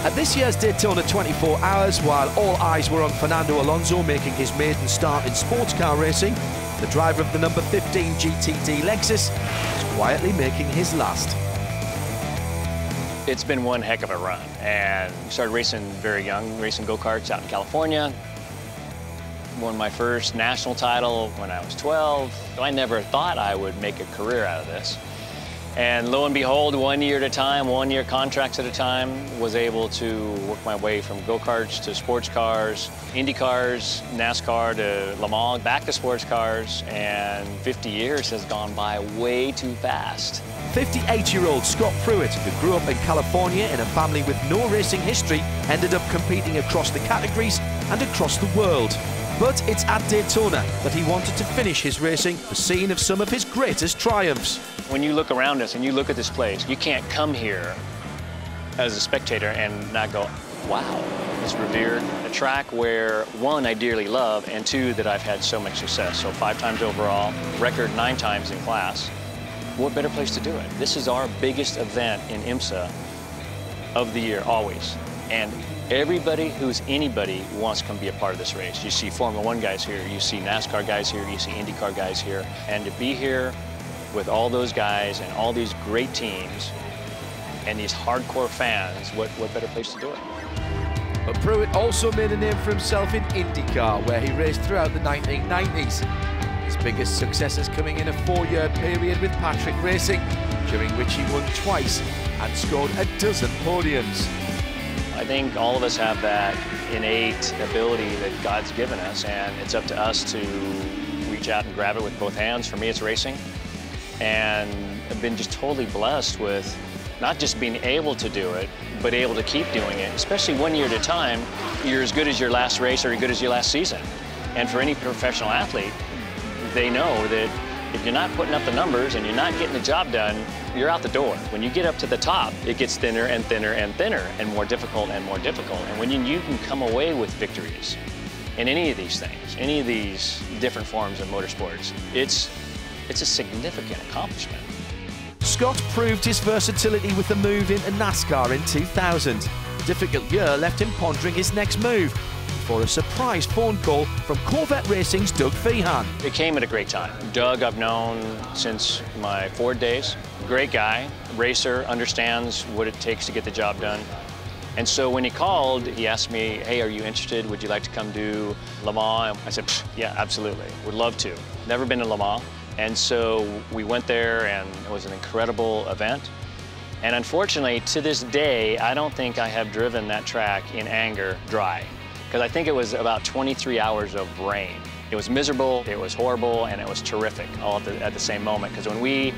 At this year's Daytona 24 Hours, while all eyes were on Fernando Alonso making his maiden start in sports car racing, the driver of the number 15 GTD Lexus is quietly making his last. It's been one heck of a run, and started racing very young, racing go-karts out in California. Won my first national title when I was 12. I never thought I would make a career out of this. And lo and behold, 1 year at a time, 1 year contracts at a time, was able to work my way from go-karts to sports cars, Indy cars, NASCAR to Le Mans, back to sports cars, and 50 years has gone by way too fast. 58-year-old Scott Pruett, who grew up in California in a family with no racing history, ended up competing across the categories and across the world. But it's at Daytona that he wanted to finish his racing, the scene of some of his greatest triumphs. When you look around us and you look at this place, you can't come here as a spectator and not go, wow, it's revered. A track where, one, I dearly love, and two, that I've had so much success. So 5 times overall, record 9 times in class. What better place to do it? This is our biggest event in IMSA of the year, always. And everybody who's anybody wants to come be a part of this race. You see Formula 1 guys here, you see NASCAR guys here, you see IndyCar guys here. And to be here with all those guys and all these great teams and these hardcore fans, what better place to do it? But Pruett also made a name for himself in IndyCar, where he raced throughout the 1990s. His biggest successes coming in a 4-year period with Patrick Racing, during which he won twice and scored a dozen podiums. I think all of us have that innate ability that God's given us, and it's up to us to reach out and grab it with both hands. For me, it's racing. And I've been just totally blessed with not just being able to do it, but able to keep doing it. Especially 1 year at a time, you're as good as your last race or as good as your last season. And for any professional athlete, they know that if you're not putting up the numbers and you're not getting the job done, you're out the door. When you get up to the top, it gets thinner and thinner and thinner and more difficult and more difficult. And when you can come away with victories in any of these things, any of these different forms of motorsports, it's a significant accomplishment. Scott proved his versatility with the move into NASCAR in 2000. A difficult year left him pondering his next move, before a surprise phone call from Corvette Racing's Doug Fehan. It came at a great time. Doug I've known since my Ford days. Great guy, racer, understands what it takes to get the job done. And so when he called, he asked me, hey, are you interested? Would you like to come do Le Mans? I said, yeah, absolutely, would love to. Never been to Le Mans. And so we went there, and it was an incredible event. And unfortunately, to this day, I don't think I have driven that track in anger dry, because I think it was about 23 hours of rain. It was miserable, it was horrible, and it was terrific all at the same moment. Because when we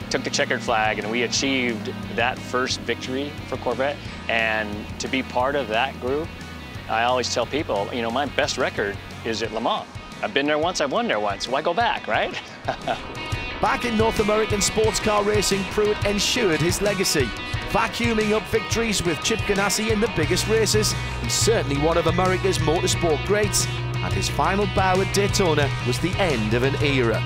took the checkered flag and we achieved that first victory for Corvette, and to be part of that group, I always tell people, you know, my best record is at Le Mans. I've been there once, I've won there once. Why go back, right? Back in North American sports car racing, Pruett ensured his legacy, vacuuming up victories with Chip Ganassi in the biggest races, and certainly one of America's motorsport greats. And his final bow at Daytona was the end of an era.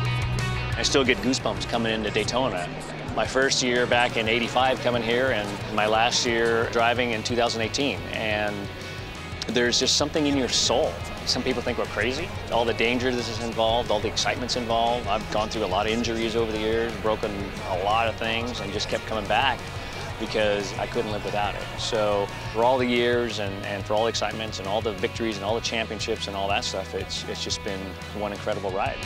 I still get goosebumps coming into Daytona. My first year back in '85 coming here, and my last year driving in 2018. And there's just something in your soul. Some people think we're crazy. All the danger this is involved, all the excitement's involved. I've gone through a lot of injuries over the years, broken a lot of things, and just kept coming back because I couldn't live without it. So for all the years and for all the excitements and all the victories and all the championships and all that stuff, it's just been one incredible ride.